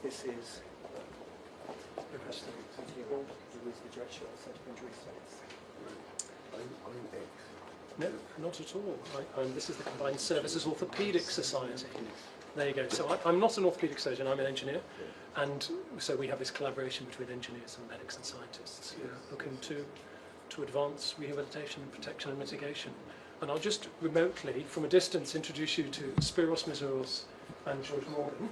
this is the rest of Hірург, who is the director of the Centre for Injury Studies. I'm X. No, not at all. This is the Combined Services Orthopaedic Society. There you go. So I'm not an orthopaedic surgeon, I'm an engineer. And so we have this collaboration between engineers and medics and scientists looking to advance rehabilitation, protection and mitigation. And I'll just remotely, from a distance, introduce you to Spiros Mizouros and George Morgan.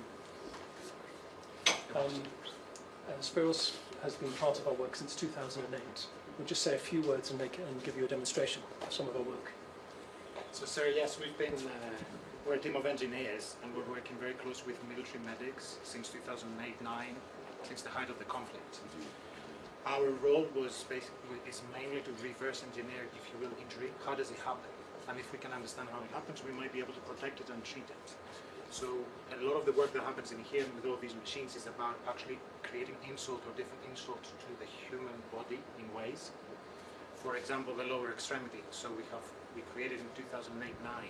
Spiros has been part of our work since 2008. We'll just say a few words and give you a demonstration of some of our work. So, sir, yes, we're a team of engineers, and we're working very close with military medics since 2008-9, since the height of the conflict. Our role is mainly to reverse engineer, if you will, injury. How does it happen? And if we can understand how it happens, we might be able to protect it and treat it. So a lot of the work that happens in here with all these machines is about actually creating insult or different insults to the human body in ways. For example, the lower extremity. So we created in 2008-9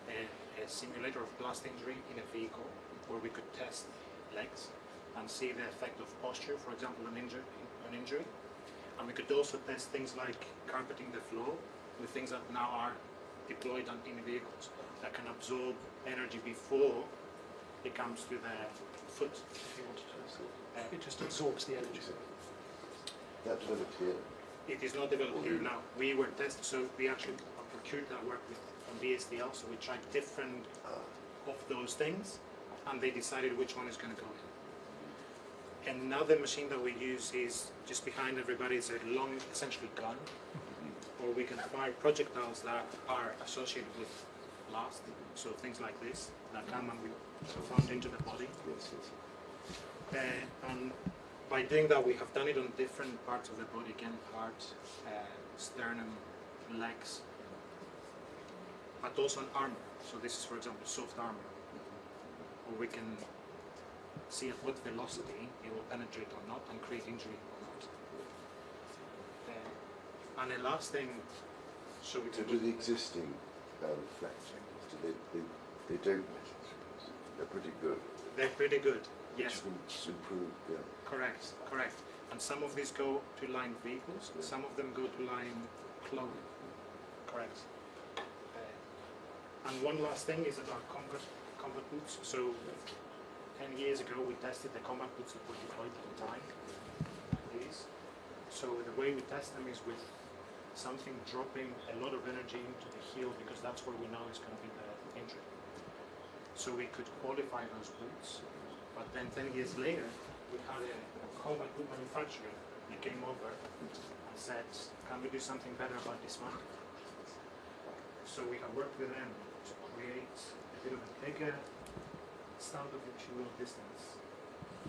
a simulator of blast injury in a vehicle where we could test legs and see the effect of posture, for example, an injury. And we could also test things like carpeting the floor with things that now are deployed in vehicles that can absorb energy before it comes to the foot. If you wanted to, it just absorbs the energy. That's developed here. It is not developed here now. We were tested, so we actually procured that work from BSDL, so we tried different of those things, and they decided which one is going to go in. Another machine that we use is just behind everybody. It's a long, essentially gun, or we can fire projectiles that are associated with blast, so things like this that come and we found into the body. And by doing that, we have done it on different parts of the body, again, heart, sternum, legs, but also on armor. So this is, for example, soft armor, or we can see at what velocity it will penetrate or not and create injury or not. And the last thing, so we can do the existing fractures, they don't measure through this. They're pretty good. They're pretty good, yes. Which improve, yeah. Correct. And some of these go to line vehicles, some of them go to line clothing. Correct. And one last thing is about combat boots. So 10 years ago we tested the combat boots that were deployed at the time. These. So the way we test them is with something dropping a lot of energy into the heel, because that's where we know it's going to be the injury. So we could qualify those boots, but then 10 years later we had a combat boot manufacturer that came over and said, can we do something better about dismantling? So we have worked with them to create a bit of a bigger stand of actual distance,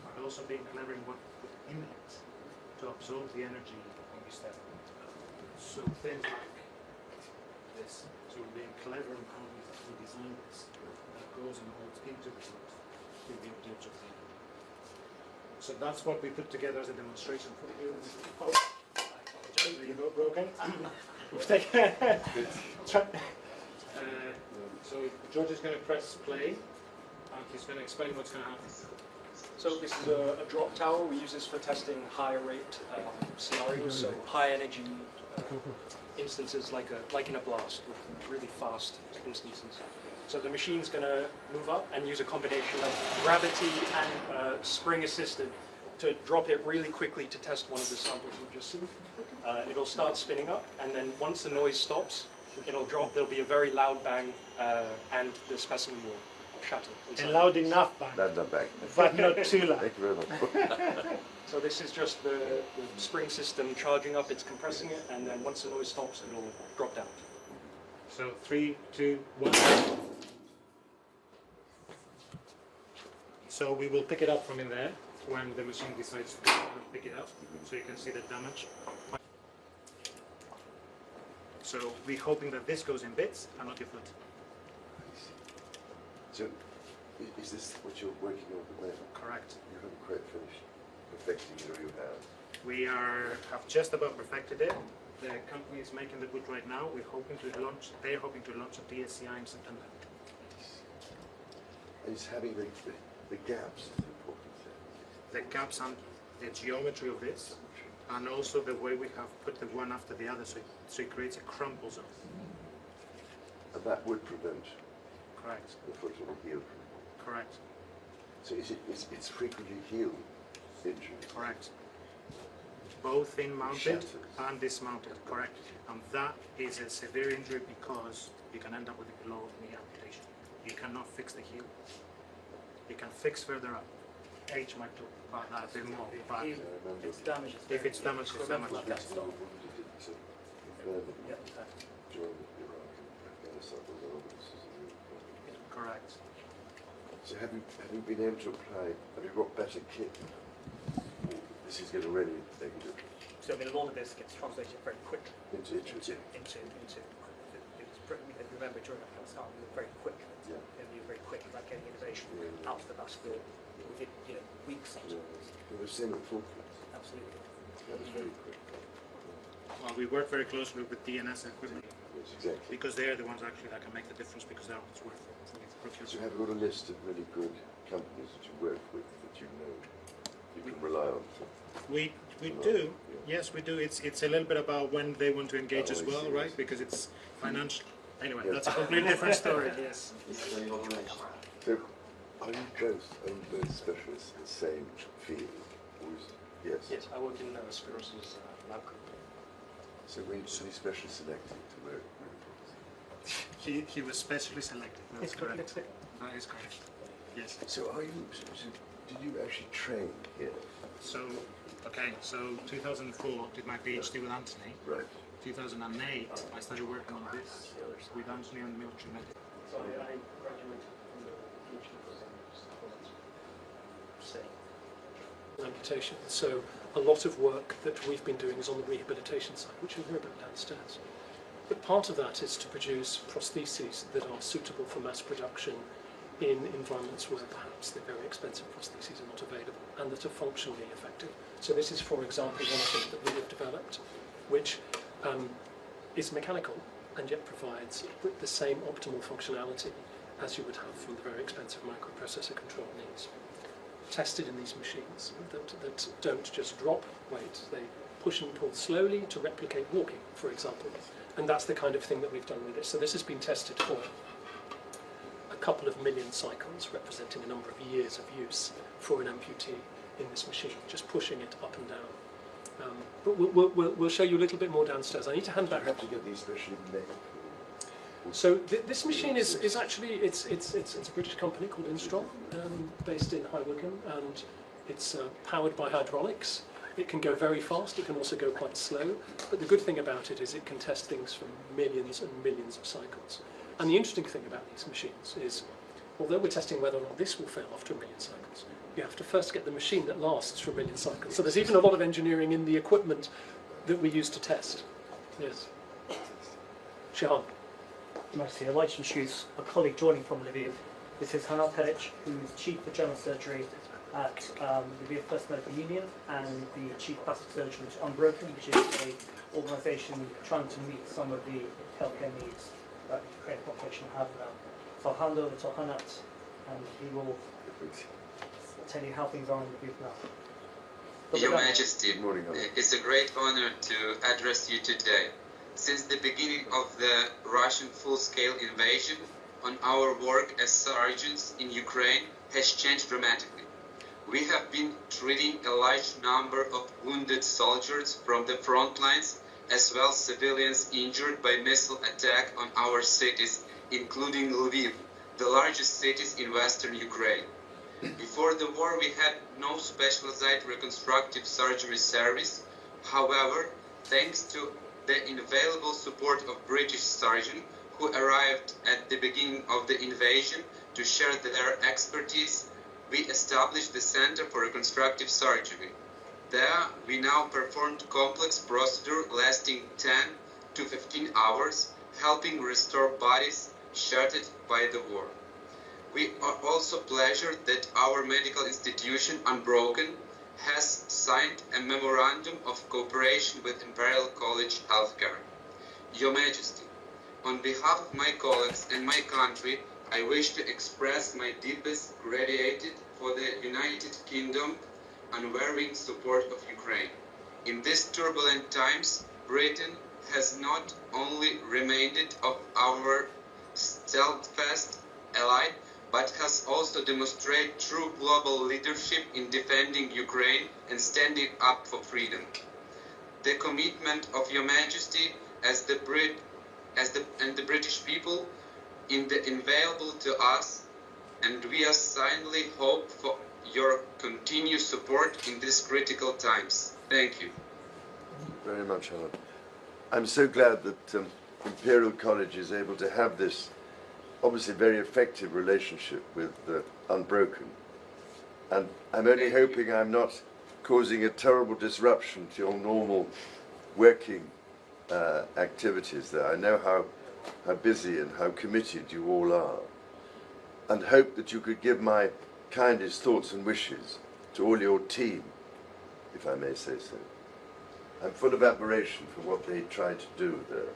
but also being clever in what put in it to absorb the energy when you step. So things like this. So we're being clever in how we design this, that goes and holds into the foot to be able to absorb the energy. So that's what we put together as a demonstration for you. Oh, I apologize, you got broken. So George is going to press play, and he's going to explain what's going to happen. So this is a drop tower. We use this for testing higher rate scenarios, so high energy instances like in a blast, with really fast instances. So the machine's going to move up and use a combination of gravity and spring assisted to drop it really quickly to test one of the samples we've just seen. It'll start spinning up, and then once the noise stops, it'll drop. There'll be a very loud bang, and the specimen will shatter. A loud enough bang. That's not bang. But not too loud. Thank you very much. So this is just the spring system charging up, it's compressing it, and then once the noise stops, it'll drop down. So 3, 2, 1. So we will pick it up from in there when the machine decides to pick it up, so you can see the damage. So we're hoping that this goes in bits and not your foot. So, is this what you're working on at the moment? Correct. You haven't quite finished perfecting it, or you have? We have just about perfected it. The company is making the boot right now. They're hoping to launch a DSCI in September. And it's having the gaps is important. the gaps and the geometry of this, and also the way we have put the one after the other, so it creates a crumple zone. And that would prevent Correct. the foot of the heel. Correct. So it's frequently heel injuries. Correct. Both in-mounted Shatters. and dismounted. Correct. And that is a severe injury because you can end up with a below knee amputation. You cannot fix the heel. You can fix further up. H might talk about that a bit more. But It's damaged. if it's damaged, it's damaged. Correct. So have you been able to apply, have you got better kit? This is going to really make a difference. So I mean, a lot of this gets translated very quickly Into into. It's pretty, remember during that kind of start, we were very quick. Yeah. We were very quick about getting innovation Yeah. out to the basketball within weeks sometimes. It was similar talking. Absolutely. That was very quick. Well, we work very closely with DNS equipment Yes, exactly. because they're the ones actually that can make the difference because they're what's worth it. So have you got a list of really good companies that you work with that you know you can rely on? We do, yes, we do. It's a little bit about when they want to engage as well, right? Because it's financial. Anyway, that's a completely different story. Yes. So are you both specialists in the same field? Or yes. Yes, I work in Spiros' lab group. So we specially selected to work with. He was specially selected. That's correct. That is correct. Yes. So did you actually train here? So 2004 did my PhD with Anthony. Right. 2008 I started working on this with Anthony on military medical. So I graduated from the PhD program. Amputation. So a lot of work that we've been doing is on the rehabilitation side, which you'll hear about downstairs. But part of that is to produce prostheses that are suitable for mass production in environments where perhaps the very expensive prostheses are not available and that are functionally effective. So this is, for example, one thing that we have developed, which is mechanical and yet provides the same optimal functionality as you would have from the very expensive microprocessor controlled knees. Tested in these machines that don't just drop weight, they push and pull slowly to replicate walking, for example. And that's the kind of thing that we've done with this. So this has been tested for a couple of million cycles, representing a number of years of use for an amputee in this machine, just pushing it up and down. But we'll show you a little bit more downstairs. I need to hand back. You have to get these specially made. So this machine is actually it's a British company called Instron, based in High Wycombe, and it's powered by hydraulics. It can go very fast, it can also go quite slow, but the good thing about it is it can test things from millions and millions of cycles. And the interesting thing about these machines is, although we're testing whether or not this will fail after a million cycles, you have to first get the machine that lasts for a million cycles. So there's even a lot of engineering in the equipment that we use to test. Yes. Shahan. Merci. I'd like to introduce a colleague joining from Lviv. This is Ghnat Gherich, who's Chief of General Surgery at Lviv First Medical Union and the Chief Plastic Surgeon at UNBROKEN, which is an organisation trying to meet some of the healthcare needs that the Ukrainian population have now. So I'll hand over to Ghnat and he will tell you how things are in Lviv now. Your Majesty, Morning, it's a great honor to address you today. Since the beginning of the Russian full-scale invasion, on our work as surgeons in Ukraine has changed dramatically. We have been treating a large number of wounded soldiers from the front lines, as well as civilians injured by missile attack on our cities, including Lviv, the largest cities in western Ukraine. Before the war, we had no specialized reconstructive surgery service. However, thanks to the invaluable support of British surgeons who arrived at the beginning of the invasion to share their expertise, we established the Center for Reconstructive Surgery. There, we now performed complex procedures lasting 10 to 15 hours, helping restore bodies shattered by the war. We are also pleasured that our medical institution, UNBROKEN, has signed a memorandum of cooperation with Imperial College Healthcare. Your Majesty, on behalf of my colleagues and my country, I wish to express my deepest gratitude for the United Kingdom unwavering support of Ukraine. In these turbulent times, Britain has not only remained of our steadfast ally, but has also demonstrated true global leadership in defending Ukraine and standing up for freedom. The commitment of Your Majesty as the British people invaluable to us, and we silently hope for your continued support in these critical times. Thank you. Very much, Alan. I'm so glad that Imperial College is able to have this obviously very effective relationship with Unbroken. And I'm only hoping I'm not causing a terrible disruption to your normal working activities there. I know how busy and how committed you all are. And hope that you could give my kindest thoughts and wishes to all your team, if I may say so. I'm full of admiration for what they tried to do there.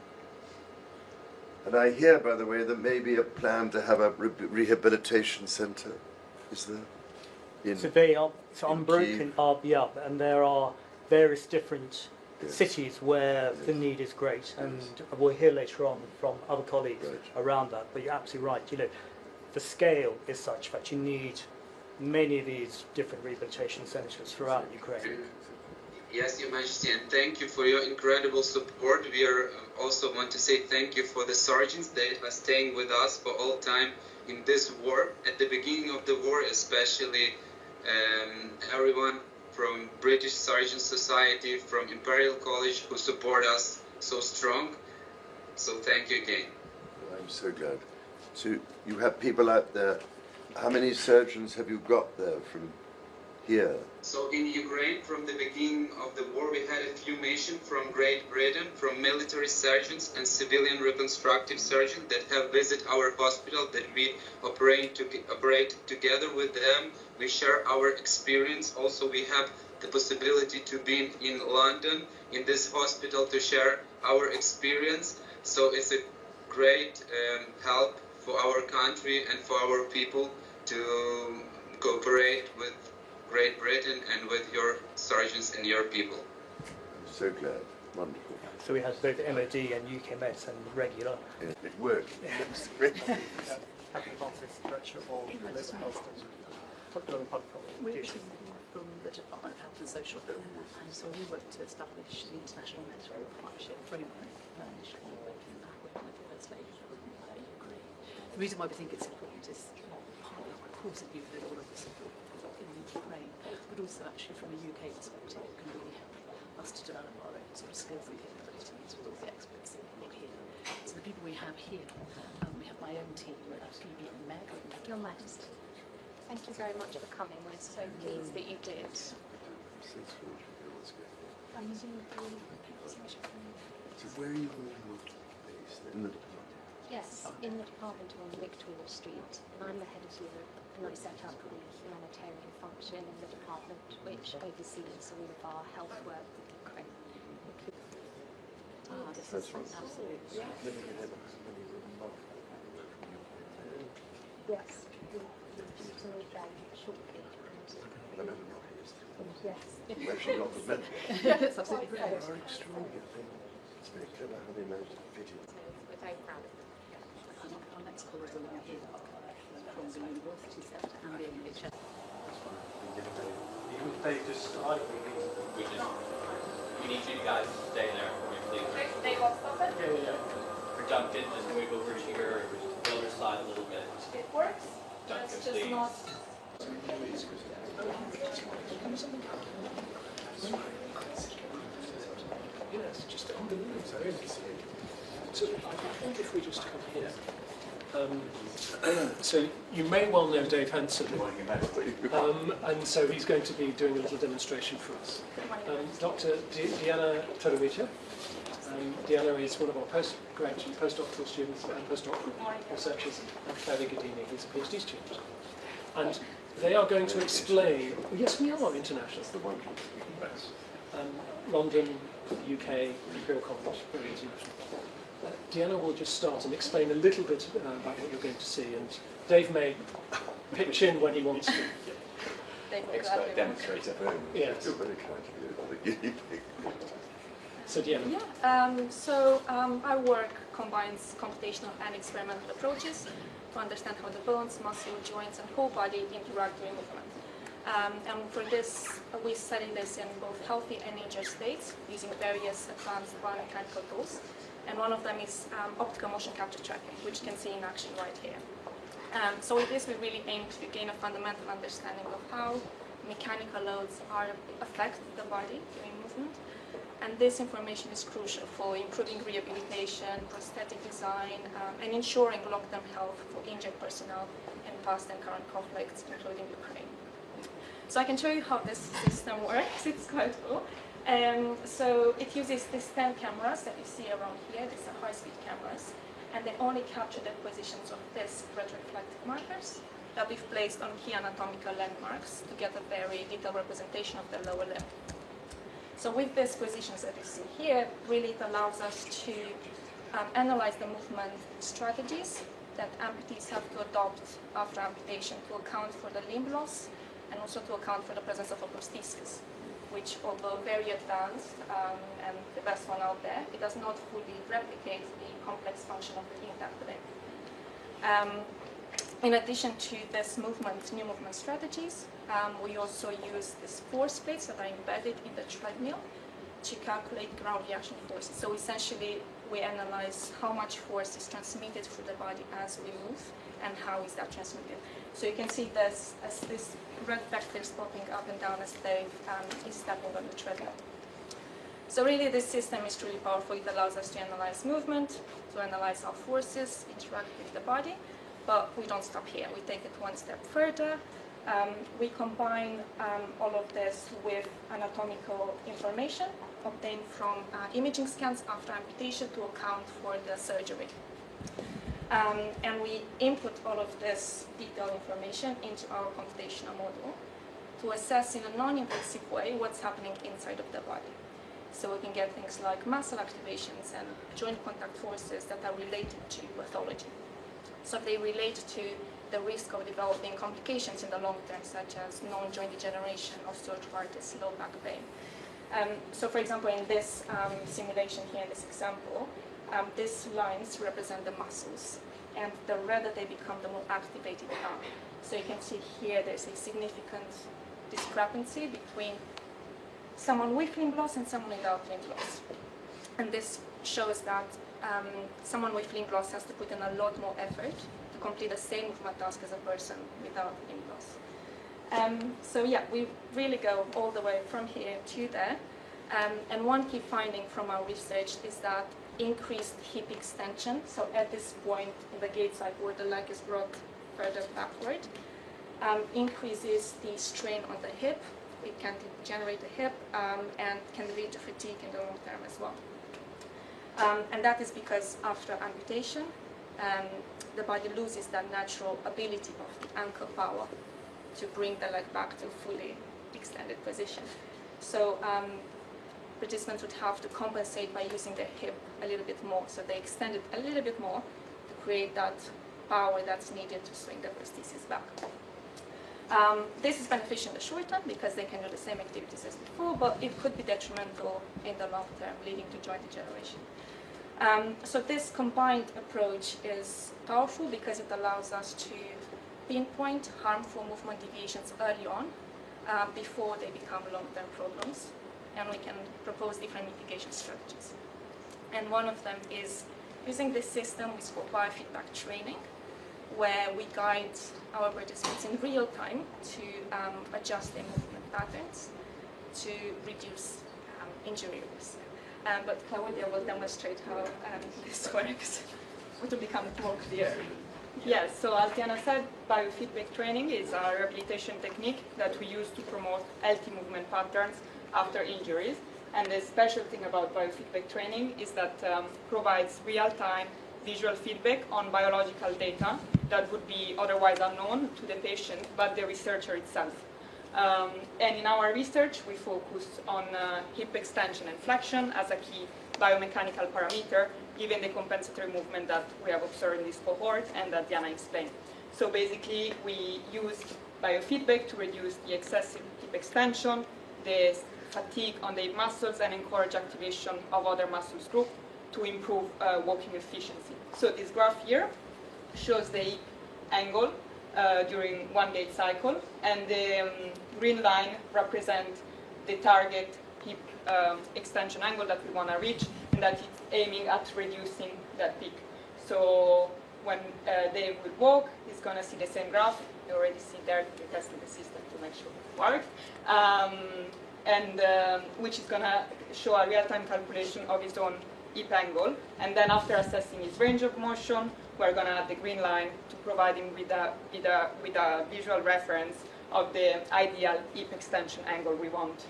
And I hear, by the way, there may be a plan to have a rehabilitation centre. Is there? So Unbroken are, yeah, and there are various different cities where the need is great, and we'll hear later on from other colleagues around that. But you're absolutely right. You know, the scale is such that you need many of these different rehabilitation centres throughout Ukraine. Yes, Your Majesty, and thank you for your incredible support. We also want to say thank you for the sergeants that are staying with us for all time in this war. At the beginning of the war, especially everyone from British Sergeant Society, from Imperial College, who support us so strong. So thank you again. I'm so glad. So you have people out there. How many surgeons have you got there from here? So in Ukraine, from the beginning of the war, we had a few missions from Great Britain, from military surgeons and civilian reconstructive surgeons that have visited our hospital, that we operate together with them. We share our experience. Also, we have the possibility to be in London, in this hospital, to share our experience. So it's a great help for our country and for our people to cooperate with Great Britain and with your sergeants and your people. I'm so glad. Wonderful. So we have both MOD and UKMS and regular. It worked. Happy Francis, Director of Local Health We're from the Department of Health and Social Care, and so we work to establish the International Medical Partnership Framework, initially working with the First Lady of Ukraine. The reason why we think it's important is partly, of course, that you've heard all of the support in Ukraine, but also actually from a UK perspective, it can really help us to develop our own sort of skills and capabilities with all the experts that are here. So the people we have here, we have my own team, Phoebe and Meg. Your Majesty, thank you very much for coming. We're so pleased that you did. So where are you all based? In the Yes, in the department on Victoria Street. And I'm the head of Europe, and I set up the humanitarian function in the department, which oversees all of our health work with Ukraine. That's right. Absolutely. Yes, we'll meet them shortly. Yes. Actually not the men. That's absolutely They brilliant. are extraordinary. It's very clever how they managed to fit in. We're very proud of them. Our next call is going to hear from the university sector and the NHS. We need you guys to stay there for me, please. They got something? For Duncan, just move over here, the other side a little bit. It works. Duncan, It's just please. not. Yes, just unbelievable. So I think if we just come here. So you may well know Dave Hanson, and so he's going to be doing a little demonstration for us. Dr. Diana Todorita. Diana is one of our postgraduate and postdoctoral students and postdoctoral researchers, and Claire Godini, who's a PhD student. And they are going to explain, yes, we are international. London, UK, Imperial College, very international. Diana will just start and explain a little bit about what you're going to see, and Dave may pitch in when he wants to. they will expert gladly demonstrator. Yes. You're very kind to be the guinea pig. So Diana. Yeah, our work combines computational and experimental approaches to understand how the bones, muscle, joints, and whole body interact during movement. And for this, we study this in both healthy and injured states using various advanced biomechanical tools. And one of them is optical motion capture tracking, which you can see in action right here. So with this, we really aim to gain a fundamental understanding of how mechanical loads affect the body during movement. And this information is crucial for improving rehabilitation, prosthetic design, and ensuring long-term health for injured personnel in past and current conflicts, including Ukraine. So I can show you how this system works. It's quite cool. So it uses these 10 cameras that you see around here. These are high-speed cameras. And they only capture the positions of these retroreflective markers that we've placed on key anatomical landmarks to get a very detailed representation of the lower limb. So with these positions that you see here, really it allows us to analyze the movement strategies that amputees have to adopt after amputation to account for the limb loss and also to account for the presence of a prosthesis, which, although very advanced and the best one out there, it does not fully replicate the complex function of the intact limb. In addition to this new movement strategies, we also use these force plates that are embedded in the treadmill to calculate ground reaction forces. So essentially, we analyze how much force is transmitted through the body as we move and how is that transmitted. So you can see this as this red vectors popping up and down as they is stepping on the treadmill. So really, this system is truly powerful. It allows us to analyze movement, to analyze how forces interact with the body. But we don't stop here. We take it one step further. We combine all of this with anatomical information obtained from imaging scans after amputation to account for the surgery. And we input all of this detailed information into our computational model to assess in a non-invasive way what's happening inside of the body. So we can get things like muscle activations and joint contact forces that are related to pathology. So they relate to the risk of developing complications in the long term, such as non-joint degeneration, osteoarthritis, low back pain. So for example, in this simulation here, in this example, these lines represent the muscles, and the redder they become, the more activated they are. So you can see here there's a significant discrepancy between someone with limb loss and someone without limb loss. And this shows that someone with limb loss has to put in a lot more effort to complete the same movement task as a person without limb loss. So yeah, we really go all the way from here to there. And one key finding from our research is that increased hip extension, so at this point in the gait cycle where the leg is brought further backward, increases the strain on the hip. It can degenerate the hip and can lead to fatigue in the long term as well. And that is because after amputation, the body loses that natural ability of the ankle power to bring the leg back to a fully extended position. So participants would have to compensate by using their hip a little bit more. So they extend it a little bit more to create that power that's needed to swing the prosthesis back. This is beneficial in the short term because they can do the same activities as before, but it could be detrimental in the long term, leading to joint degeneration. So this combined approach is powerful because it allows us to pinpoint harmful movement deviations early on before they become long-term problems, and we can propose different mitigation strategies. And one of them is using this system we call biofeedback training, where we guide our participants in real time to adjust their movement patterns to reduce injury risk. But Claudia will demonstrate how this works to become more clear. Yes, so as Diana said, biofeedback training is a rehabilitation technique that we use to promote healthy movement patterns after injuries. And the special thing about biofeedback training is that provides real-time visual feedback on biological data that would be otherwise unknown to the patient, but the researcher itself. And in our research, we focus on hip extension and flexion as a key biomechanical parameter, given the compensatory movement that we have observed in this cohort and that Diana explained. So basically, we used biofeedback to reduce the excessive hip extension, the fatigue on the hip muscles, and encourage activation of other muscles group to improve walking efficiency. So this graph here shows the hip angle during one gait cycle, and the green line represents the target hip extension angle that we want to reach, and that it's aiming at reducing that peak. So when they will walk, he's going to see the same graph. You already see there, we tested the system to make sure it works. Which is going to show a real-time calculation of his own hip angle. And then after assessing his range of motion, we're going to add the green line to provide him with a visual reference of the ideal hip extension angle we want.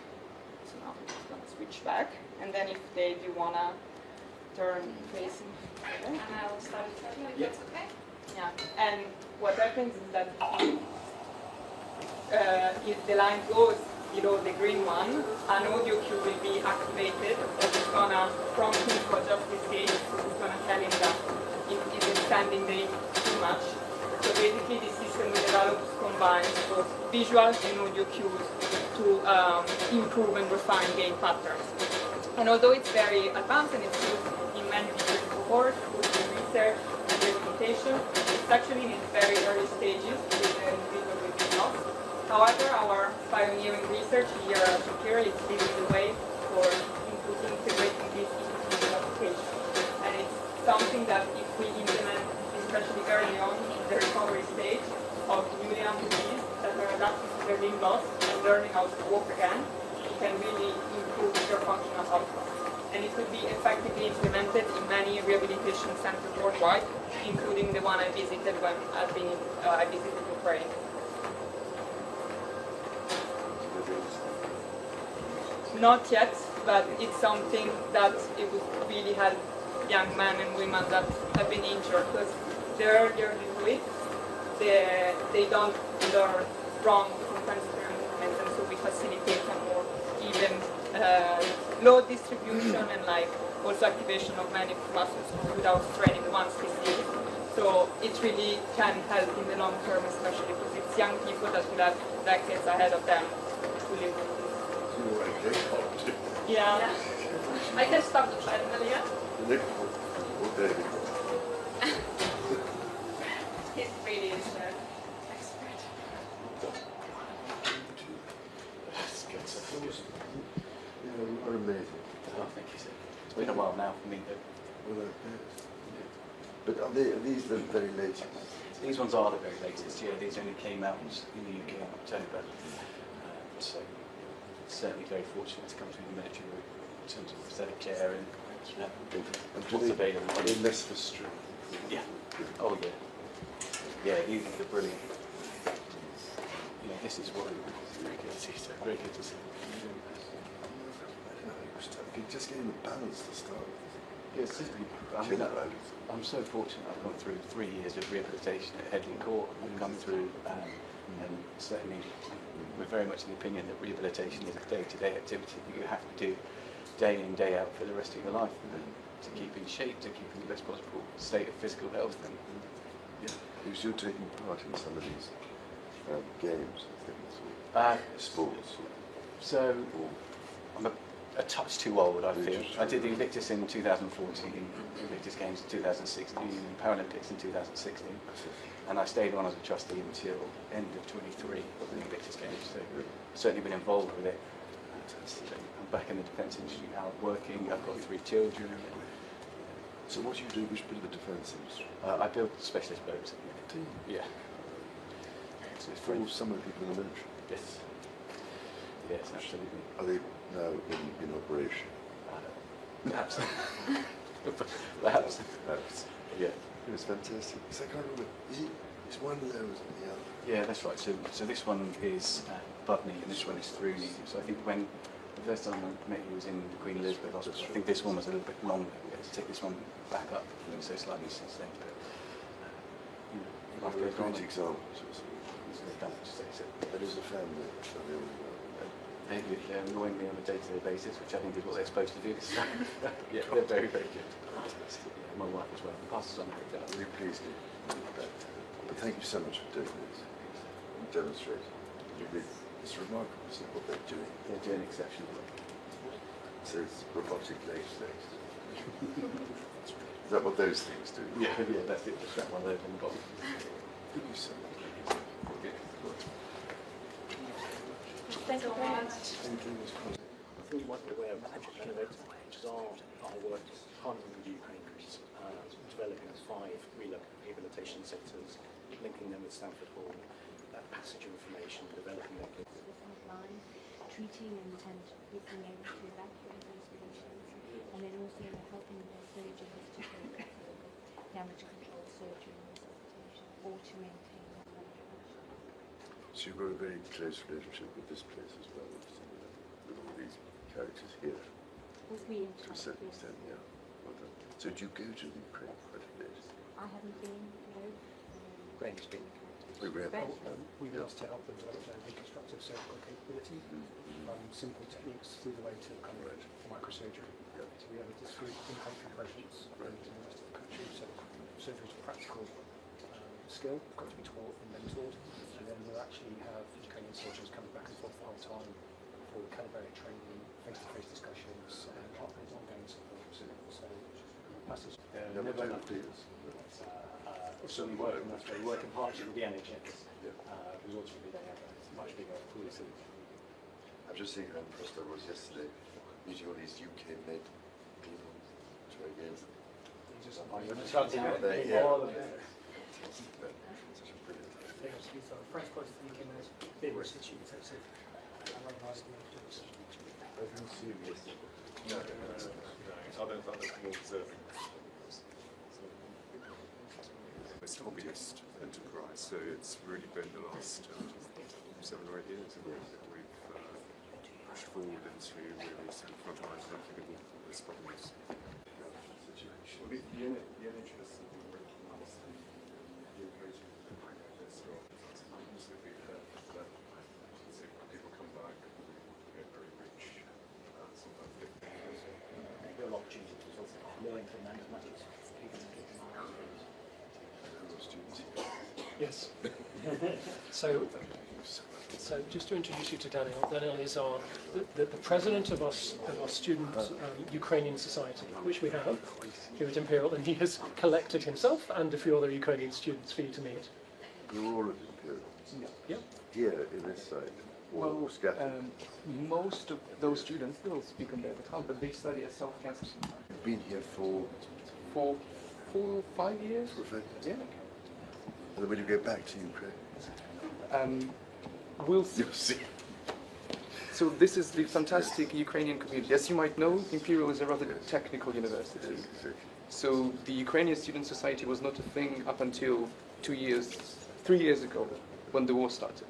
So now I'm just going to switch back. And then if they do want to turn facing. And I will start it, if that's okay? Yeah, and what happens is that if the line goes below the green one, an audio cue will be activated that is going to prompt him to adjust his gait. So it's going to tell him that it is extending the hip too much. So basically the system we developed combines both visual and audio cues to improve and refine gait patterns. And although it's very advanced and it's used in many different cohorts, both in research and rehabilitation, it's actually in its very early stages with the individual with big loss. However, our pioneering research here at Shakira is leading the way for integrating this into application. And it's something that if we implement, especially early on in the recovery stage of newly amputees that are adapting to their limb loss and learning how to walk again, it can really improve their functional outcomes. And it could be effectively implemented in many rehabilitation centers worldwide, including the one I visited when I visited Ukraine. Not yet, but it's something that it would really help young men and women that have been injured, because the earlier they do it, they don't learn wrong compensatory movements, and so we facilitate a more even load distribution and also activation of many muscles without straining the ones disease. So it really can help in the long term, especially because it's young people that will have decades ahead of them to live with this. Yeah. I can stop the treadmill, yeah? He's really is an expert. You are amazing. Oh, thank you, sir. It's been a while now for me, though. Well, but are these the very latest? These ones are the very latest, yeah. These only came out in the UK in October. So certainly very fortunate to come through the military route in terms of prosthetic care and what's available. Are they less for strength? Yeah. Oh, yeah. Yeah, these are the brilliant. Yeah, this is what very good to see, sir. Very good to see. Just getting the balance to start with. Yes, I'm so fortunate. I've gone through 3 years of rehabilitation at Headley Court. I've come through, and certainly we're very much of the opinion that rehabilitation is a day-to-day activity that you have to do day in, day out for the rest of your life to keep in shape, to keep in the best possible state of physical health. And because you're taking part in some of these games, sports. So I'm a touch too old, I feel. I did the Invictus in 2014, Invictus Games in 2016, and Paralympics in 2016, and I stayed on as a trustee until end of 23 of the Invictus Games, so certainly been involved with it. I'm back in the defence industry now, working. I've got 3 children. So what do you do? Which bit of the defence industry? I build specialist boats. Yeah. So for some of the people in the military? Yes. Yes, absolutely. Are they now in operation? Perhaps. Perhaps. Yeah. It was fantastic. So I can't remember. Is one lower than the other? Yeah, that's right. So this one is above knee, and this one is through knee. So I think when the first time I met you was in the Queen Elizabeth Hospital, I think this one was a little bit longer. We had to take this one back up, so slightly since then. But a great example. That is a family. They're annoying me on a day-to-day basis, which I think is what they're supposed to do. Yeah, they're very, very good. Yeah, my wife as well. The pastor's on her. Really pleased. But thank you so much for doing this. Demonstrating. It's remarkable to see what they're doing. They're doing exceptionally. So it's robotic leg days. Is that what those things do? Yeah, that's it. Just strap one of those on the bottom. Thank you so much. Thank you very much. I think you might be aware of Project Innovate, which is our work partnering with Ukraine, developing 5 rehabilitation centres, linking them with Stamford Hall, passage information, developing their Frontline, treating and being able to evacuate those patients, and then also helping the surgeons to do damage control surgery and resuscitation, or to maintain that management. So you've got a very close relationship with this place as well, with all these characters here. We To a certain extent, yeah. Well done. So do you go to the Ukraine quite a bit? I haven't been, no. Graham's been. Oh, Graham. We've been asked to help them develop their reconstructive surgical capability, simple techniques through the way to kind of microsurgery. Yeah. So we have a discrete in-country presence in the rest of the country. So surgery is a practical skill, got to be taught and mentored. And then we'll actually have Ukrainian surgeons coming back and forth the whole time for calibrated training, face-to-face discussions, and ongoing support. So passage. Never done it, please. So we work in partnership with the NHS, who's ultimately they have a much bigger pool of cities. I'm just seeing how impressed I was yesterday, meeting all these UK-made people. Try again. Such a brilliant idea. French Protestant thinking is big institute, so I like asking them to do this. I don't think that's more deserving. It's hobbyist enterprise, so it's really been the last 7 or 8 years that we've pushed forward into really sort of frontline looking at all this problems. Well, the NHS have been working on this the occasion like this, so also be that people come back, get very rich, sometimes get Real opportunity to also learn from them as much as Yes. So just to introduce you to Daniel. Daniel is the president of our student Ukrainian society, which we have here at Imperial, and he has collected himself and a few other Ukrainian students for you to meet. You're all at Imperial. Yeah. Here in this side. Well, scattered. most of those students will speak on their behalf, but they study at South Campus You've been here for 4 or 5 years. Yeah. And then when you go back to Ukraine, We'll see. you'll see. So this is the fantastic Ukrainian community. As you might know, Imperial is a rather technical university. So the Ukrainian Student Society was not a thing up until 3 years ago, when the war started.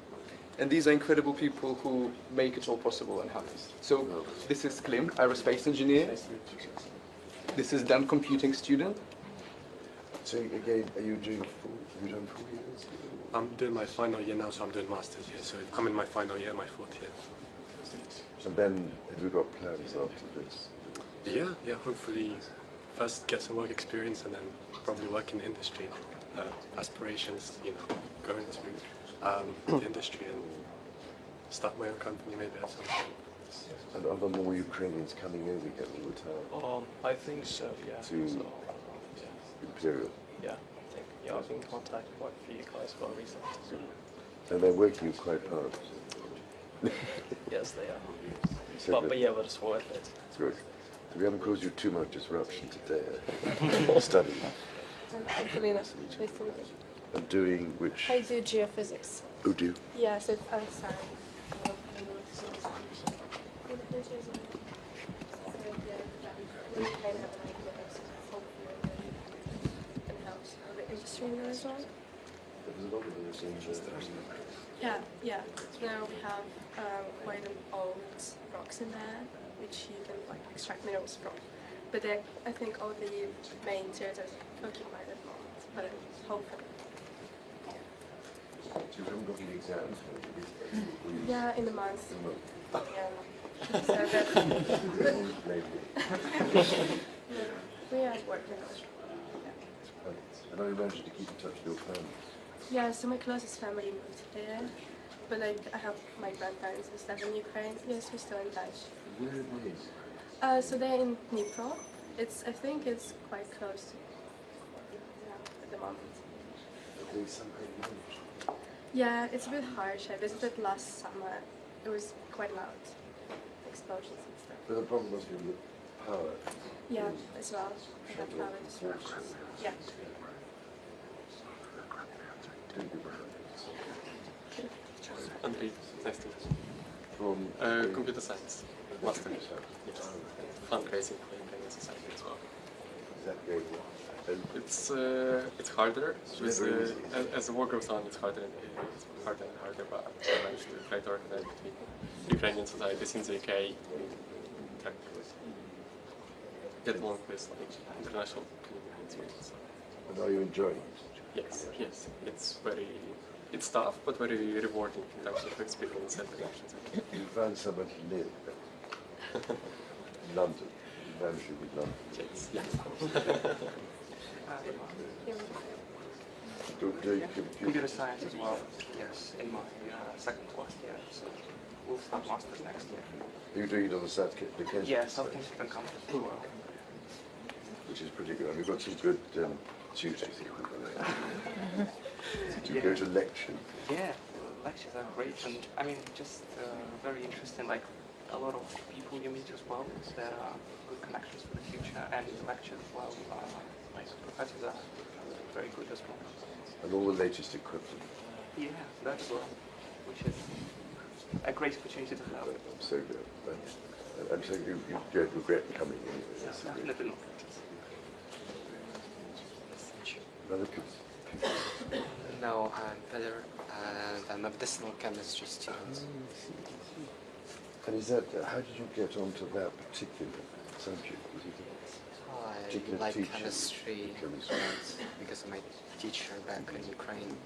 And these are incredible people who make it all possible and happen. So this is Klim, aerospace engineer. This is Dan, computing student. So again, are you doing have you done 4 years? I'm doing my final year now, so I'm doing masters here. So I'm in my final year, my 4th year. And then have you got plans after this? Yeah. Hopefully, first get some work experience, and then probably work in the industry. Aspirations, go into the industry and start my own company maybe at some point. And are there more Ukrainians coming over here all the time I think so, yeah. to Imperial? Yeah, I think, I've been contacted by a few guys about recently. And they're working quite hard. Yes, they are. So But yeah, but it's worth it. good. So we haven't caused you too much disruption today. Studying I'm Selena. Nice to meet you. and doing which? I do geophysics. Oh, do you? Yeah, so I'm sorry. Industry in there as well. There's a lot of those in Yeah. So now we have quite old rocks in there, which you can extract minerals from. But I think all the main territories are occupied at the moment, but hopefully. So you haven't got any exams? Yeah, in the month. Yeah. So we are working on it. And I managed to keep in touch with your family. Yeah, so my closest family moved here, but like I have my grandparents and stuff in Ukraine. Yes, we're still in touch. Where are they? So they're in Dnipro. I think it's quite close to at the moment. Are they somehow managed? Yeah, it's a bit harsh. I visited last summer. It was quite loud, explosions and stuff. But the problem must be with power. Yeah, as well. We have power disruptions. Yeah. Andrei, nice to meet you. From Computer science, master. Yes. Fundraising for Ukrainian society as well. Is that going well? It's harder. As the war goes on, it's harder and harder. But I managed to try to organize between Ukrainian societies in the UK, like, get along with like international communities. And are you enjoying it? Yes. It's tough, but very rewarding in terms of experience and connections. You found somewhere to live. London. You managed to with London. Yes. Yeah. Computer science as well, yes, in my second last year, so we'll start masters next year. You're doing it on the South Kensington? Yeah, South Kensington campus as well. Which is pretty good. We've got some good tutors here. Did you go to lecture? Yeah, lectures are great, and I mean, just very interesting, like a lot of people you meet as well, there are good connections for the future, and the lectures as well, my professors are very good as well. And all the latest equipment. Yeah, that as well, which is a great opportunity to have. So good. I'm saying you don't regret coming in. Definitely not. Another people. No, I'm Peter, and I'm a medicinal chemistry student. And is that, how did you get onto that particular subject? Was it a particular I like teacher? chemistry because of my teacher back in Ukraine.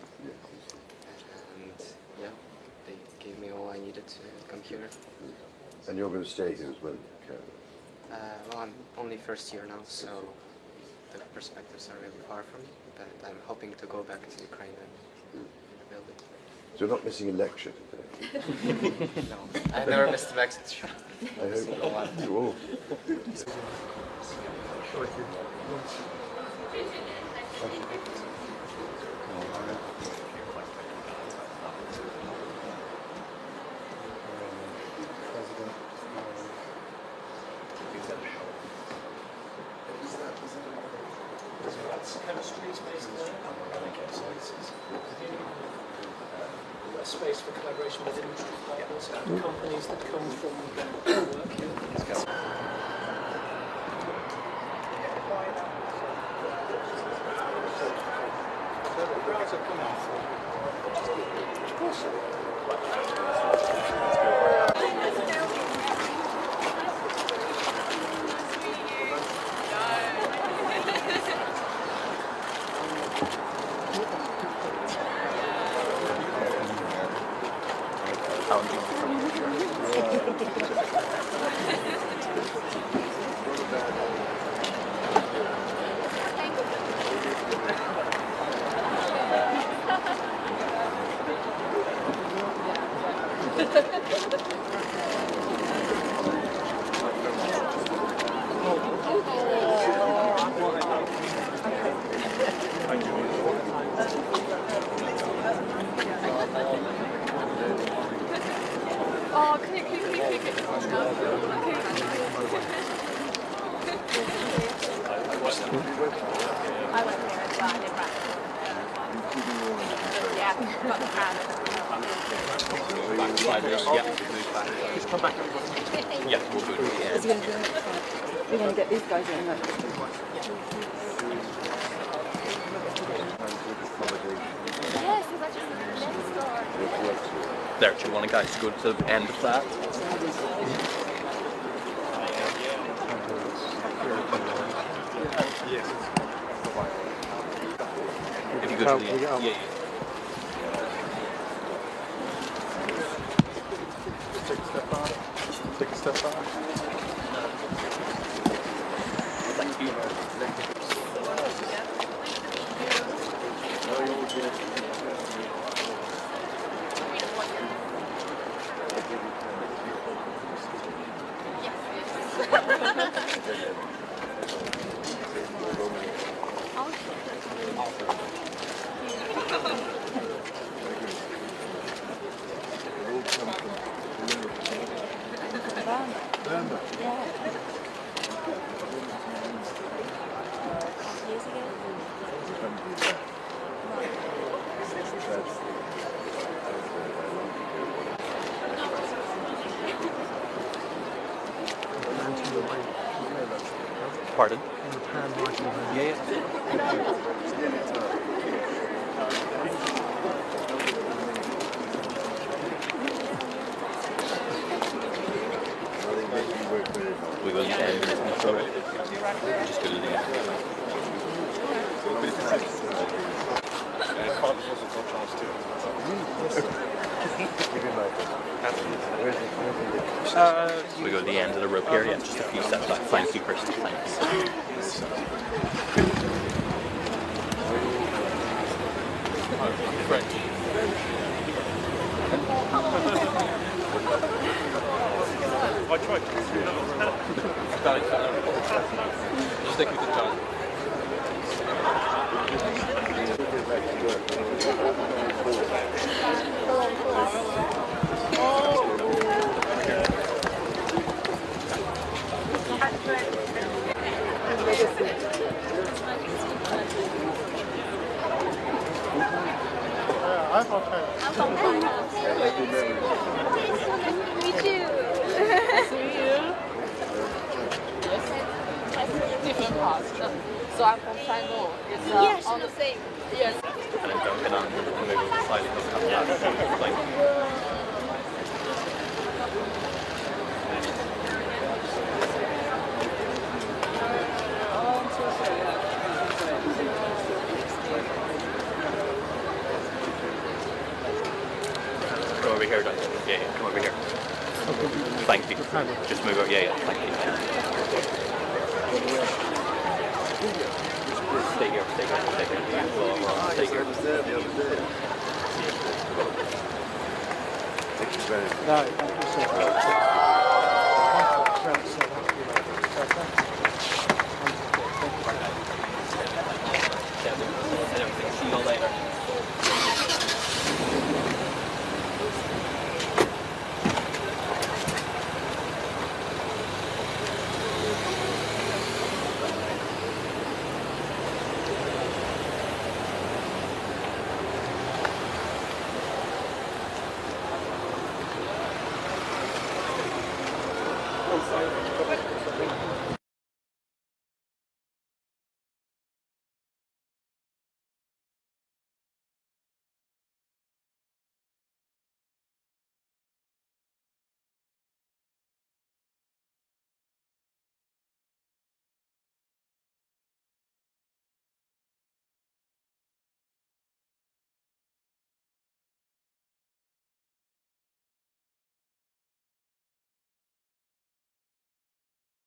And yeah, they gave me all I needed to come here. And you're going to stay here as well, Karen? Well, I'm only first year now, so the perspectives are really far from me, but I'm hoping to go back to Ukraine and build it. So you're not missing a lecture today? No, I never missed a lecture. I hope not. You all. Chemistry is basically a space for collaboration with industry partners and companies that come from work here. Oh, can you pick it? I went here as well, I did rap. Yeah, got the crown. Just come back. Yeah, we'll do it. We're going to get these guys in. Yes, it's actually next door. There, do you want to guys go to the end of that? Yes. If you go to the end. Yeah. Take a step back. Take a step back. Thank you. Burma. Yeah. Years ago. Pardon? Yeah, yeah. We will just go to the end. We go to the end of the rope here, yeah, just a few steps back. Thank you, Chris. Thanks. I tried to. Stick with the tongue. Me too. Different parts. So I'm from China. It's Yes, on the same. Yes. And then don't get on and move slightly just come down. Like, come over here, don't you? Yeah, yeah, come over here. Thank you. Just move over. Yeah, yeah, thank you. Stay here, stay here, stay here. Stay here. I was there the other day. Thank you very much. No, thank you so much. See you later.